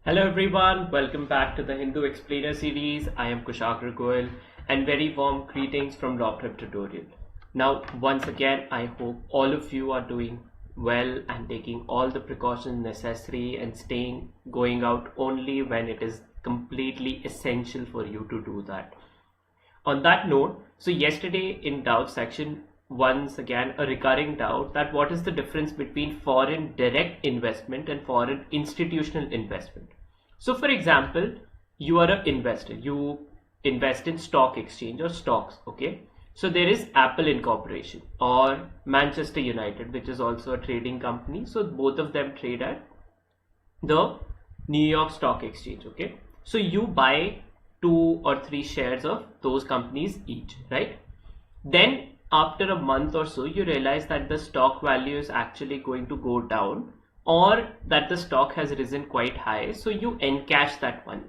Hello everyone, welcome back to the Hindu Explainer series. I am Kushagra Goel and very warm greetings from Law Prep Tutorial. Now once again I hope all of you are doing well and taking all the precautions necessary and staying going out only when it is completely essential for you to do that. On that note, so yesterday in doubt section, once again a recurring doubt that what is the difference between foreign direct investment and foreign institutional investment. So for example, you are an investor, you invest in stock exchange or stocks, okay? So there is Apple Incorporation or Manchester United, which is also a trading company. So both of them trade at the New York Stock Exchange, okay? So you buy 2 or 3 shares of those companies each, right? Then after a month or so, you realize that the stock value is actually going to go down or that the stock has risen quite high. So you encash that money.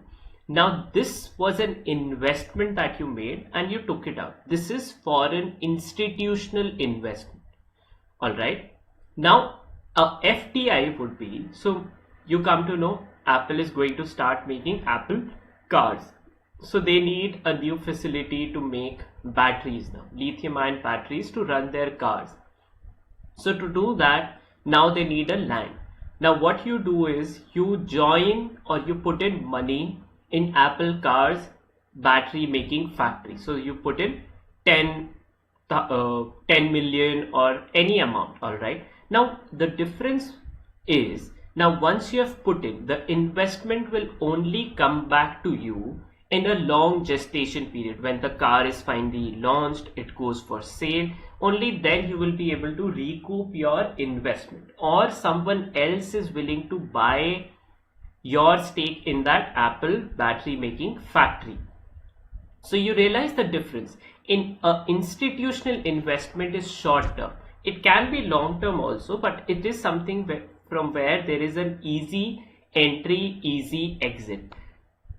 Now this was an investment that you made and you took it out. This is foreign institutional investment. All right. Now a FDI would be, so you come to know Apple is going to start making Apple cars. So they need a new facility to make batteries now, lithium ion batteries to run their cars. So to do that, now they need a land. Now what you do is you join or you put in money in Apple cars battery making factory. So you put in 10 million or any amount. All right. Now the difference is, now once you have put in, the investment will only come back to you in a long gestation period. When the car is finally launched, it goes for sale, only then you will be able to recoup your investment, or someone else is willing to buy your stake in that Apple battery making factory. So you realize the difference. In institutional investment is short term. It can be long term also, but it is something from where there is an easy entry, easy exit.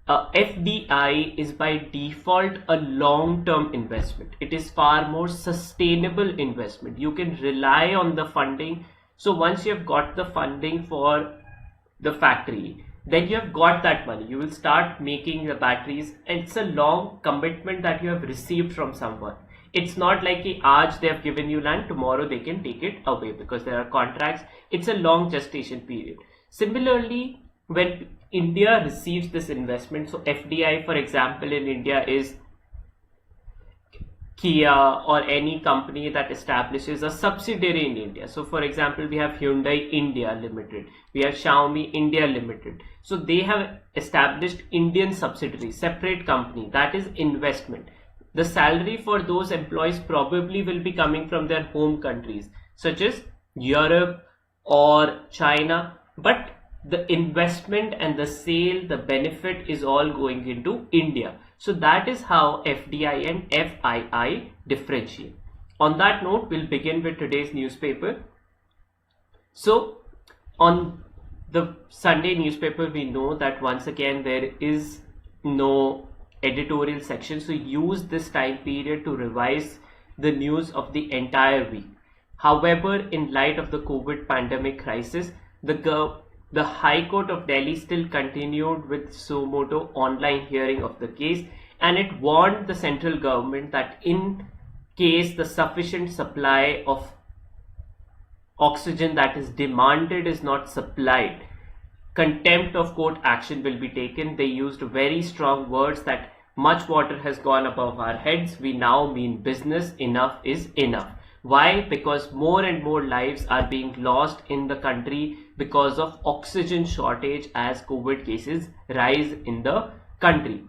FDI is by default a long-term investment. It is far more sustainable investment. You can rely on the funding. So once you have got the funding for the factory, then you have got that money. You will start making the batteries, and it's a long commitment that you have received from someone. It's not like aaj they have given you land, tomorrow they can take it away, because there are contracts. It's a long gestation period. Similarly, when India receives this investment, so FDI for example in India is Kia or any company that establishes a subsidiary in India. So for example, we have Hyundai India Limited, we have Xiaomi India Limited. So they have established Indian subsidiary, separate company, that is investment. The salary for those employees probably will be coming from their home countries such as Europe or China, but the investment and the sale, the benefit is all going into India. So that is how FDI and FII differentiate. On that note, we'll begin with today's newspaper. So on the Sunday newspaper, we know that once again there is no editorial section. So use this time period to revise the news of the entire week. However, in light of the COVID pandemic crisis, the High Court of Delhi still continued with suo motu online hearing of the case, and it warned the central government that in case the sufficient supply of oxygen that is demanded is not supplied, contempt of court action will be taken. They used very strong words that much water has gone above our heads. We now mean business. Enough is enough. Why? Because more and more lives are being lost in the country because of oxygen shortage as COVID cases rise in the country.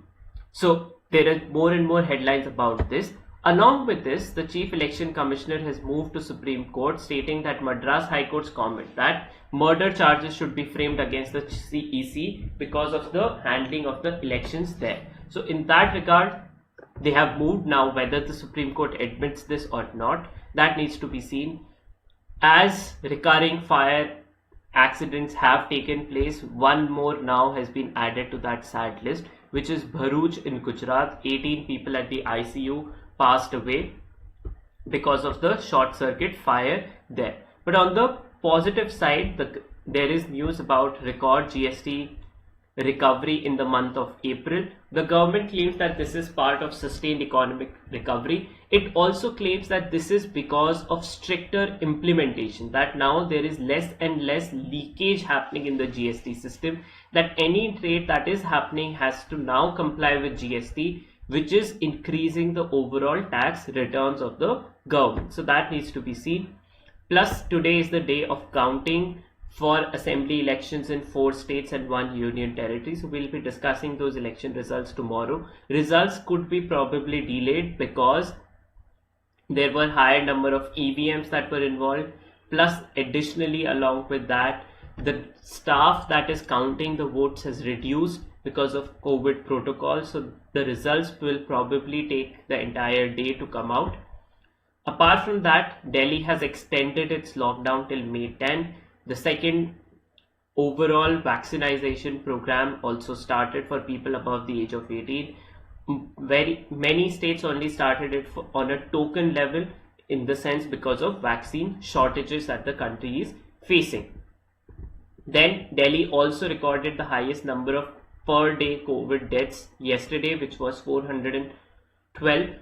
So there are more and more headlines about this. Along with this, the Chief Election Commissioner has moved to Supreme Court, stating that Madras High Court's comment that murder charges should be framed against the CEC because of the handling of the elections there. So in that regard, they have moved. Now whether the Supreme Court admits this or not, that needs to be seen. As recurring fire accidents have taken place, one more now has been added to that sad list, which is Bharuch in Gujarat. 18 people at the ICU passed away because of the short circuit fire there. But on the positive side, there is news about record GST recovery in the month of April. The government claims that this is part of sustained economic recovery. It also claims that this is because of stricter implementation, that now there is less and less leakage happening in the GST system, that any trade that is happening has to now comply with GST, which is increasing the overall tax returns of the government. So that needs to be seen. Plus, today is the day of counting for assembly elections in 4 states and 1 union territory. So we'll be discussing those election results tomorrow. Results could be probably delayed because there were higher number of EVMs that were involved. Plus, additionally, along with that, the staff that is counting the votes has reduced because of COVID protocols. So the results will probably take the entire day to come out. Apart from that, Delhi has extended its lockdown till May 10. The second overall vaccination program also started for people above the age of 18. Very many states only started it on a token level, in the sense because of vaccine shortages that the country is facing. Then Delhi also recorded the highest number of per day COVID deaths yesterday, which was 412.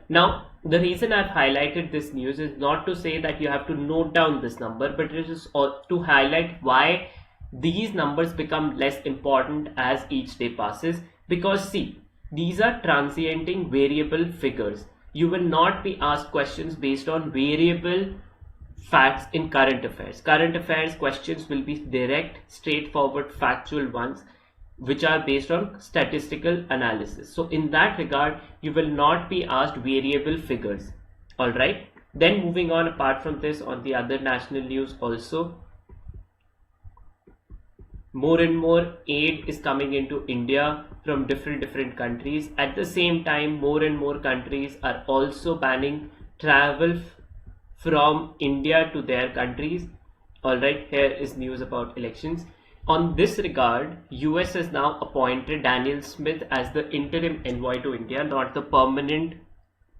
Now, the reason I've highlighted this news is not to say that you have to note down this number, but it is to highlight why these numbers become less important as each day passes. Because see, these are transienting variable figures. You will not be asked questions based on variable facts in current affairs. Current affairs questions will be direct, straightforward, factual ones, which are based on statistical analysis. So in that regard, you will not be asked variable figures. Alright. Then moving on, apart from this, on the other national news also, more and more aid is coming into India from different countries. At the same time, more and more countries are also banning travel from India to their countries. Alright, here is news about elections. On this regard, US has now appointed Daniel Smith as the interim envoy to India, not the permanent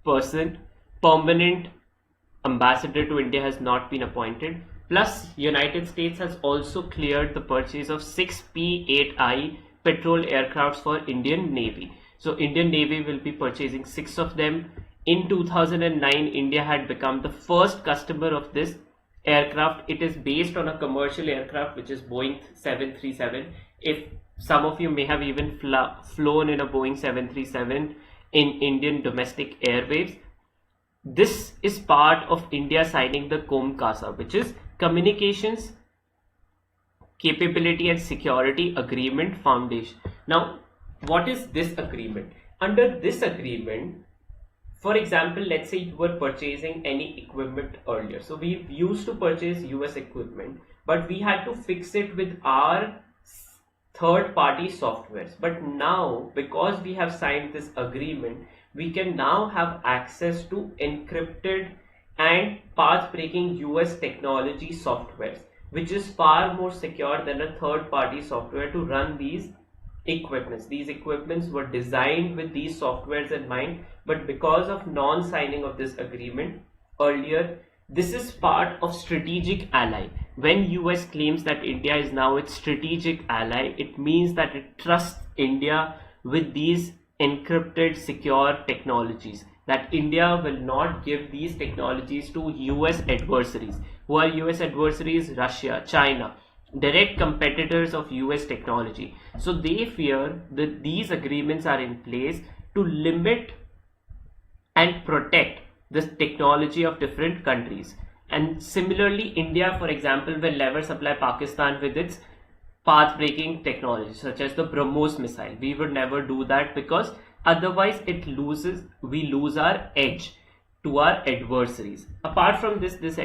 person. Permanent ambassador to India has not been appointed. Plus, United States has also cleared the purchase of 6 P-8I patrol aircrafts for Indian Navy. So Indian Navy will be purchasing 6 of them. In 2009, India had become the first customer of this aircraft. It is based on a commercial aircraft, which is Boeing 737. If some of you may have even flown in a Boeing 737 in Indian domestic airwaves, this is part of India signing the COMCASA, which is Communications Capability and Security Agreement Foundation. Now, what is this agreement? Under this agreement, for example, let's say you were purchasing any equipment earlier. So we used to purchase US equipment, but we had to fix it with our third-party softwares. But now, because we have signed this agreement, we can now have access to encrypted and path-breaking US technology softwares, which is far more secure than a third-party software to run these equipments. These equipments were designed with these softwares in mind, but because of non-signing of this agreement earlier, this is part of strategic ally. When US claims that India is now its strategic ally, it means that it trusts India with these encrypted secure technologies, that India will not give these technologies to US adversaries. Who are US adversaries? Russia, China, direct competitors of US technology. So they fear that these agreements are in place to limit and protect this technology of different countries. And similarly, India, for example, will never supply Pakistan with its path-breaking technology, such as the BrahMos missile. We would never do that, because otherwise we lose our edge to our adversaries. Apart from this, this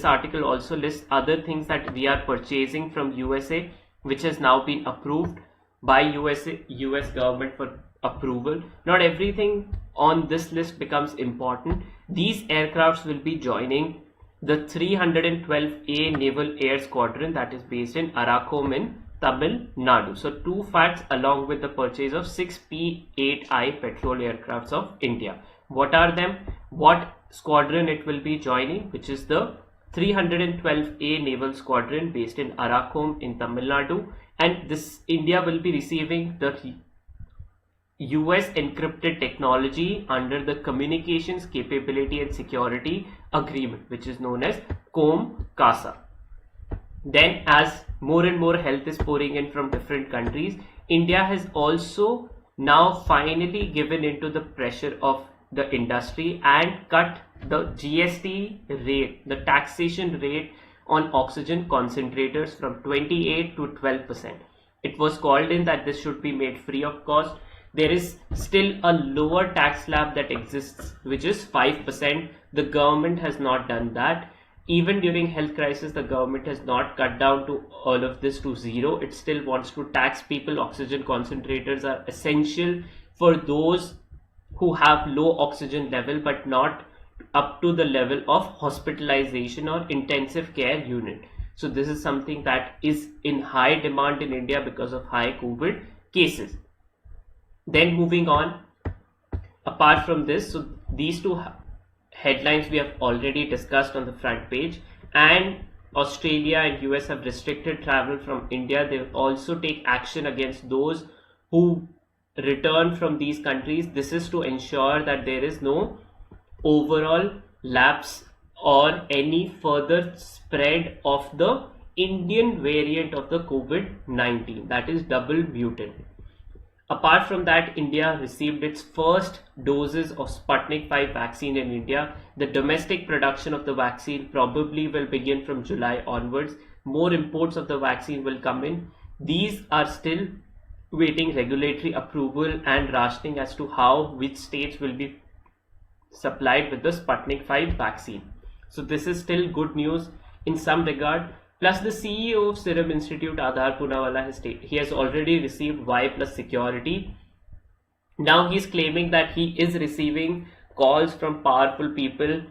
article also lists other things that we are purchasing from USA, which has now been approved by US government for approval. Not everything on this list becomes important. These aircrafts will be joining the 312A Naval Air Squadron that is based in Arakom in Tamil Nadu. So 2 facts along with the purchase of 6 P-8I patrol aircrafts of India. What are them? What squadron it will be joining, which is the 312A Naval Squadron based in Arakom in Tamil Nadu, and this India will be receiving the US encrypted technology under the Communications Capability and Security Agreement, which is known as COM-CASA. Then, as more and more help is pouring in from different countries, India has also now finally given into the pressure of the industry and cut the GST rate, the taxation rate on oxygen concentrators from 28 to 12%. It was called in that this should be made free of cost. There is still a lower tax slab that exists, which is 5%. The government has not done that. Even during health crisis, the government has not cut down to all of this to zero. It still wants to tax people. Oxygen concentrators are essential for those who have low oxygen level but not up to the level of hospitalization or intensive care unit. So this is something that is in high demand in India because of high COVID cases. Then moving on, apart from this, so these two headlines we have already discussed on the front page, and Australia and US have restricted travel from India. They will also take action against those who return from these countries. This is to ensure that there is no overall lapse or any further spread of the Indian variant of the COVID-19, that is double mutant. Apart from that, India received its first doses of Sputnik 5 vaccine in India. The domestic production of the vaccine probably will begin from July onwards. More imports of the vaccine will come in. These are still waiting regulatory approval and rationing as to how which states will be supplied with the Sputnik 5 vaccine. So this is still good news in some regard. Plus, the CEO of Serum Institute, Aadhar Poonawalla, has already received Y+ security. Now he's claiming that he is receiving calls from powerful people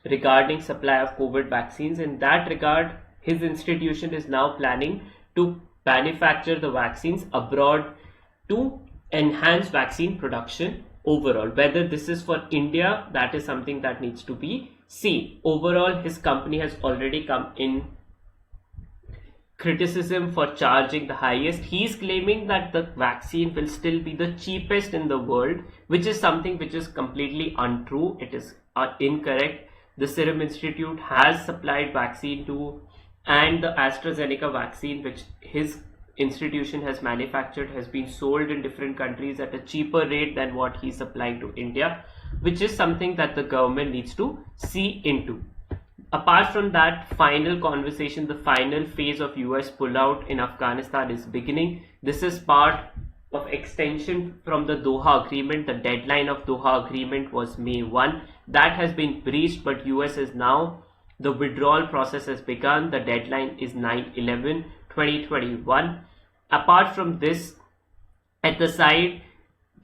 regarding supply of COVID vaccines. In that regard, his institution is now planning to manufacture the vaccines abroad to enhance vaccine production overall. Whether this is for India, that is something that needs to be seen. Overall, his company has already come in criticism for charging the highest. He is claiming that the vaccine will still be the cheapest in the world, which is something which is completely untrue. It is incorrect. The Serum Institute has supplied vaccine to, and the AstraZeneca vaccine, which his institution has manufactured, has been sold in different countries at a cheaper rate than what he's supplying to India, which is something that the government needs to see into. Apart from that, final conversation, the final phase of US pullout in Afghanistan is beginning. This is part of extension from the Doha Agreement. The deadline of Doha Agreement was May 1. That has been breached, but US is now, the withdrawal process has begun. The deadline is 9/11/2021. Apart from this, at the side,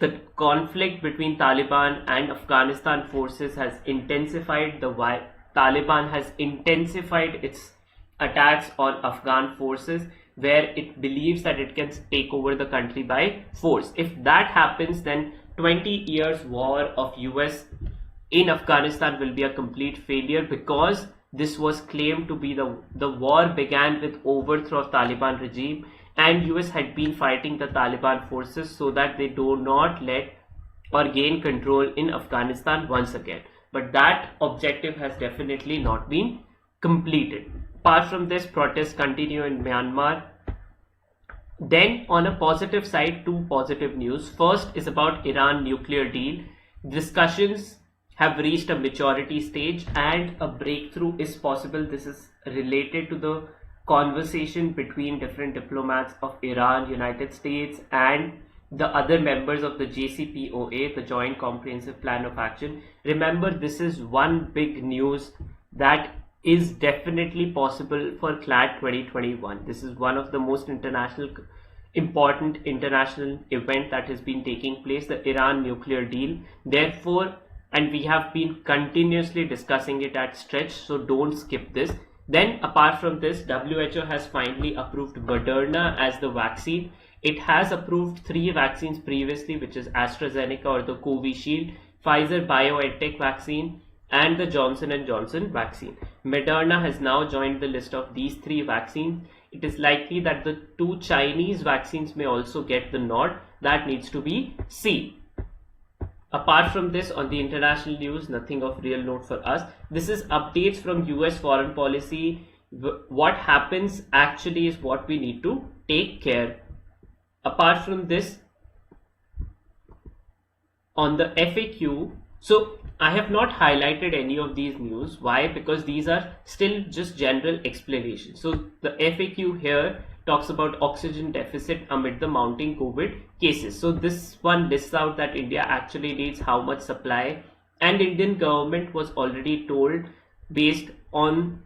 the conflict between Taliban and Afghanistan forces has intensified. Taliban has intensified its attacks on Afghan forces, where it believes that it can take over the country by force. If that happens, then 20 years war of US in Afghanistan will be a complete failure, because this was claimed to be the war began with overthrow of Taliban regime, and US had been fighting the Taliban forces so that they do not let or gain control in Afghanistan once again. But that objective has definitely not been completed. Apart from this, protests continue in Myanmar. Then, on a positive side, two positive news. First is about Iran nuclear deal. Discussions have reached a maturity stage and a breakthrough is possible. This is related to the conversation between different diplomats of Iran, United States, and the other members of the JCPOA, the Joint Comprehensive Plan of Action. Remember, this is one big news that is definitely possible for CLAD 2021. This is one of the most important international event that has been taking place, the Iran nuclear deal. Therefore, and we have been continuously discussing it at stretch, so don't skip this. Then, apart from this, WHO has finally approved Moderna as the vaccine. It has approved 3 vaccines previously, which is AstraZeneca or the Covishield, Pfizer BioNTech vaccine, and the Johnson & Johnson vaccine. Moderna has now joined the list of these 3 vaccines. It is likely that the 2 Chinese vaccines may also get the nod. That needs to be seen. Apart from this, on the international news, nothing of real note for us. This is updates from US foreign policy. What happens actually is what we need to take care. Apart from this, on the FAQ, so I have not highlighted any of these news. Why? Because these are still just general explanations. So the FAQ here talks about oxygen deficit amid the mounting COVID cases. So this one lists out that India actually needs how much supply, and Indian government was already told, based on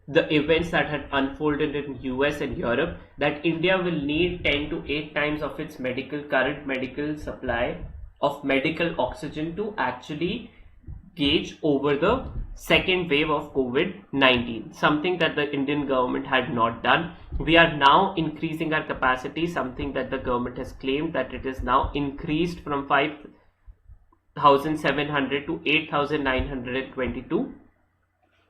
the events that had unfolded in US and Europe, that India will need 10 to 8 times of its current medical supply of medical oxygen to actually gauge over the second wave of COVID-19, something that the Indian government had not done. We are now increasing our capacity, something that the government has claimed that it is now increased from 5,700 to 8,922,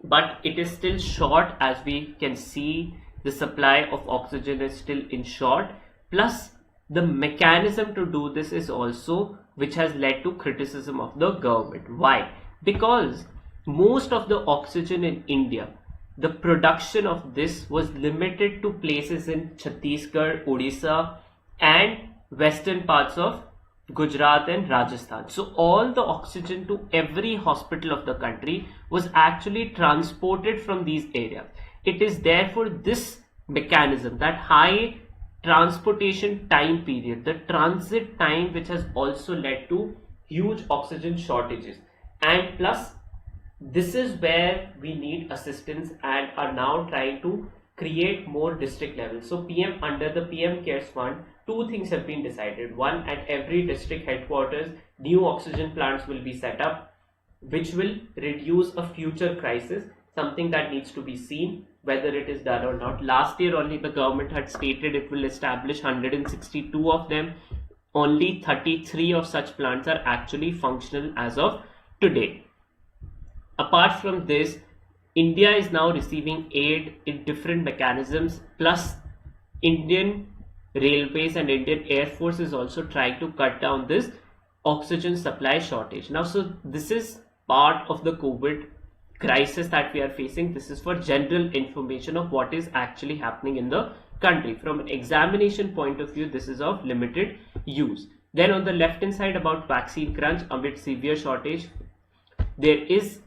but it is still short. As we can see, the supply of oxygen is still in short, plus the mechanism to do this is also which has led to criticism of the government. Why? Because most of the oxygen in India, the production of this was limited to places in Chhattisgarh, Odisha and western parts of Gujarat and Rajasthan. So all the oxygen to every hospital of the country was actually transported from these areas. It is therefore this mechanism, that high transportation time period, the transit time, which has also led to huge oxygen shortages. And plus, this is where we need assistance and are now trying to create more district levels. So under the PM CARES Fund, 2 things have been decided. One, at every district headquarters, new oxygen plants will be set up, which will reduce a future crisis, something that needs to be seen whether it is done or not. Last year only the government had stated it will establish 162 of them. Only 33 of such plants are actually functional as of today. Apart from this, India is now receiving aid in different mechanisms, plus Indian Railways and Indian Air Force is also trying to cut down this oxygen supply shortage. Now, so this is part of the COVID crisis that we are facing. This is for general information of what is actually happening in the country. From an examination point of view, this is of limited use. Then on the left hand side, about vaccine crunch amid severe shortage, there is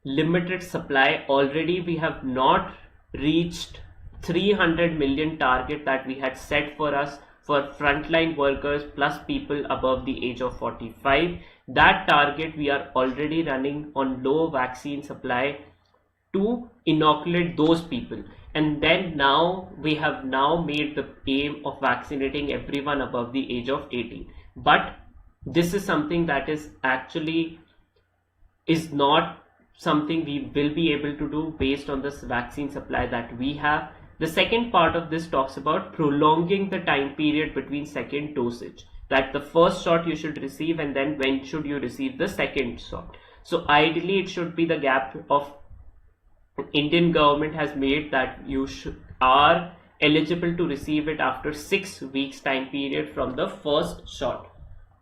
limited supply. Already we have not reached 300 million target that we had set for us for frontline workers plus people above the age of 45. That target we are already running on low vaccine supply to inoculate those people, and then now we have now made the aim of vaccinating everyone above the age of 18. But this is something that is actually is not something we will be able to do based on this vaccine supply that we have. The second part of this talks about prolonging the time period between second dosage, that the first shot you should receive and then when should you receive the second shot. So ideally it should be the gap of Indian government has made that you are eligible to receive it after 6 weeks time period from the first shot.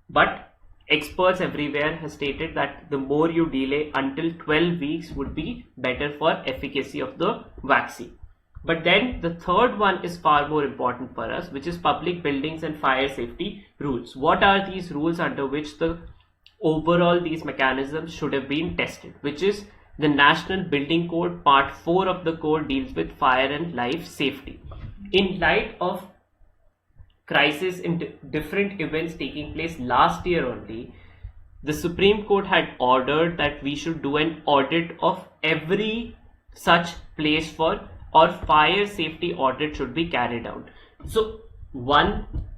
But experts everywhere have stated that the more you delay until 12 weeks would be better for efficacy of the vaccine. But then the third one is far more important for us, which is public buildings and fire safety rules. What are these rules under which the overall these mechanisms should have been tested, which is the National Building Code. Part 4 of the code deals with fire and life safety. In light of crisis in different events taking place last year only, the Supreme Court had ordered that we should do an audit of every such place for, or fire safety audit should be carried out. So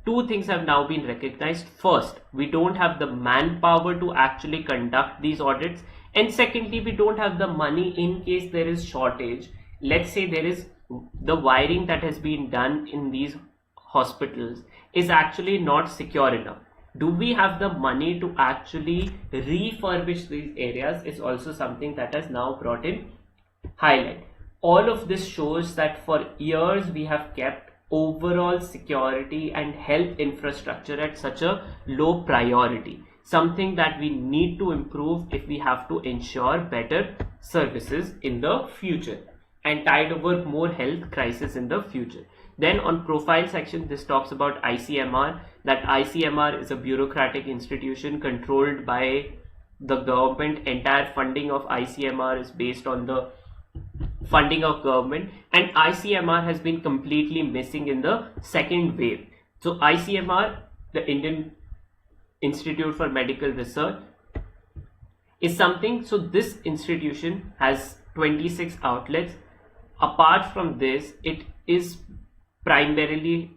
two things have now been recognized. First, we don't have the manpower to actually conduct these audits, and secondly, we don't have the money in case there is shortage. Let's say there is the wiring that has been done in these hospitals is actually not secure enough. Do we have the money to actually refurbish these areas is also something that has now brought in highlight. All of this shows that for years we have kept overall security and health infrastructure at such a low priority, something that we need to improve if we have to ensure better services in the future and tide over more health crisis in the future. Then on profile section, this talks about ICMR, that ICMR is a bureaucratic institution controlled by the government. Entire funding of ICMR is based on the funding of government, and ICMR has been completely missing in the second wave. So ICMR, the Indian Institute for Medical Research, is something, so this institution has 26 outlets. Apart from this, it is primarily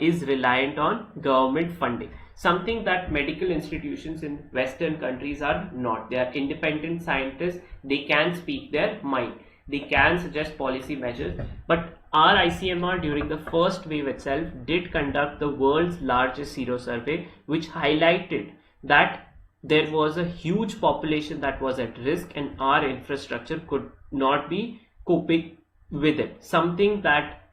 is reliant on government funding, something that medical institutions in Western countries are not. They are independent scientists, they can speak their mind, they can suggest policy measures. But our ICMR during the first wave itself did conduct the world's largest sero survey, which highlighted that there was a huge population that was at risk and our infrastructure could not be coping with it, something that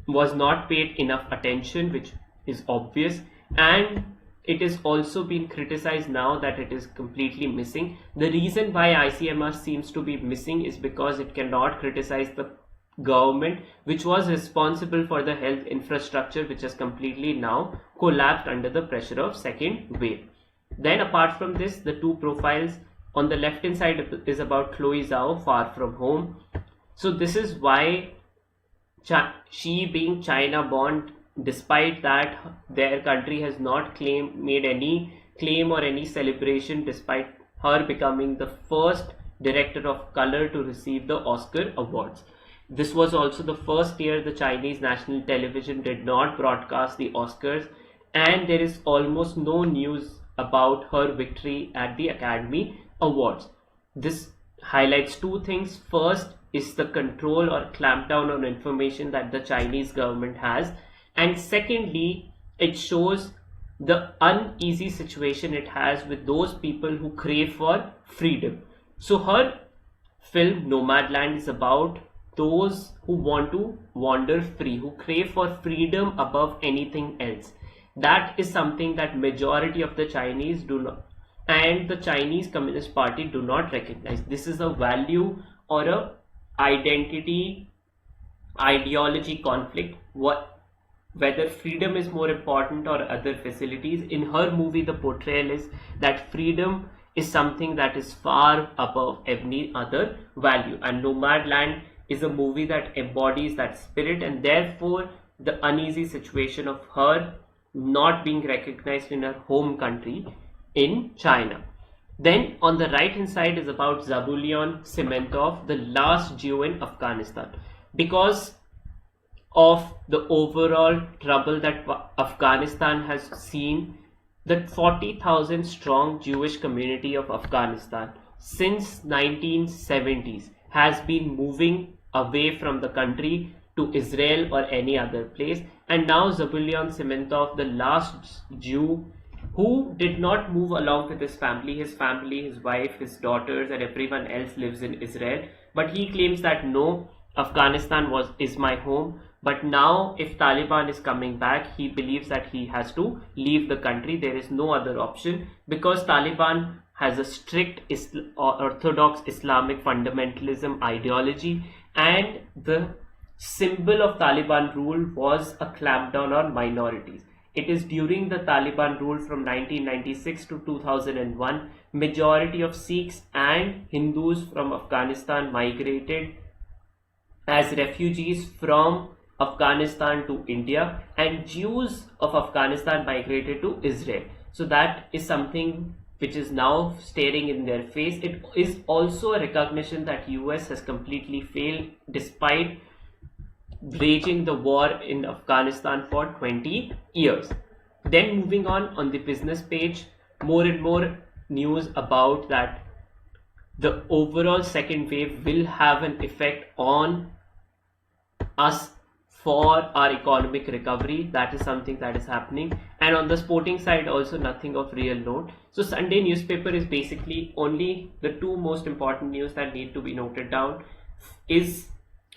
was not paid enough attention, which is obvious, and it is also been criticized now that it is completely missing. The reason why ICMR seems to be missing is because it cannot criticize the government, which was responsible for the health infrastructure, which has completely now collapsed under the pressure of second wave. Then apart from this, the two profiles on the left hand side is about Chloe Zhao, Far From Home. So this is why she, being China born, despite that their country has not made any claim or any celebration, despite her becoming the first director of color to receive the Oscar awards. This was also the first year the Chinese national television did not broadcast the Oscars, and there is almost no news about her victory at the Academy Awards. This highlights two things. First is the control or clampdown on information that the Chinese government has, and secondly, it shows the uneasy situation it has with those people who crave for freedom. So her film Nomadland is about those who want to wander free, who crave for freedom above anything else. That is something that majority of the Chinese do not, and the Chinese Communist Party do not recognize. This is a value or a identity ideology conflict, whether freedom is more important or other facilities. In her movie, the portrayal is that freedom is something that is far above any other value, and Nomadland is a movie that embodies that spirit, and therefore the uneasy situation of her not being recognized in her home country in China. Then on the right hand side is about Zabulion Sementov, the last Jew in Afghanistan. Because of the overall trouble that Afghanistan has seen, the 40,000 strong Jewish community of Afghanistan since 1970s has been moving away from the country to Israel or any other place. And now Zabulion Sementov, the last Jew who did not move along with his family, his wife, his daughters and everyone else lives in Israel, but he claims that no, Afghanistan is my home. But now if Taliban is coming back, he believes that he has to leave the country. There is no other option, because Taliban has a strict orthodox Islamic fundamentalism ideology, and the symbol of Taliban rule was a clampdown on minorities. It is during the Taliban rule from 1996 to 2001, majority of Sikhs and Hindus from Afghanistan migrated as refugees from Afghanistan to India, and Jews of Afghanistan migrated to Israel. So that is something which is now staring in their face. It is also a recognition that US has completely failed despite waging the war in Afghanistan for 20 years. Then moving on the business page, more and more news about that the overall second wave will have an effect on us for our economic recovery. That is something that is happening. And on the sporting side also nothing of real note. So Sunday newspaper is basically only the two most important news that need to be noted down. is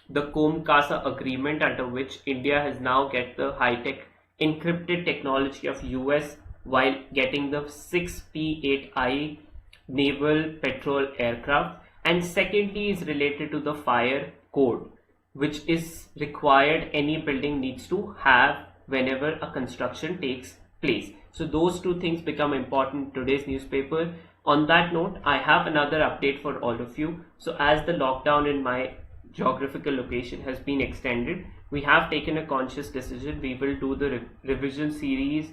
the Comcasa agreement, under which India has now get the high-tech encrypted technology of US while getting the 6P-8I naval patrol aircraft. And secondly is related to the fire code, which is required any building needs to have whenever a construction takes place. So those two things become important in today's newspaper. On that note, I have another update for all of you. So as the lockdown in my geographical location has been extended, we have taken a conscious decision. We will do the revision series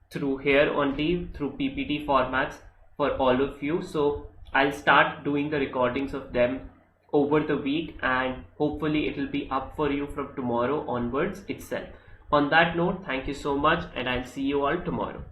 through here only, through PPT formats for all of you. So I'll start doing the recordings of them over the week, and hopefully it will be up for you from tomorrow onwards itself. On that note, thank you so much, and I'll see you all tomorrow.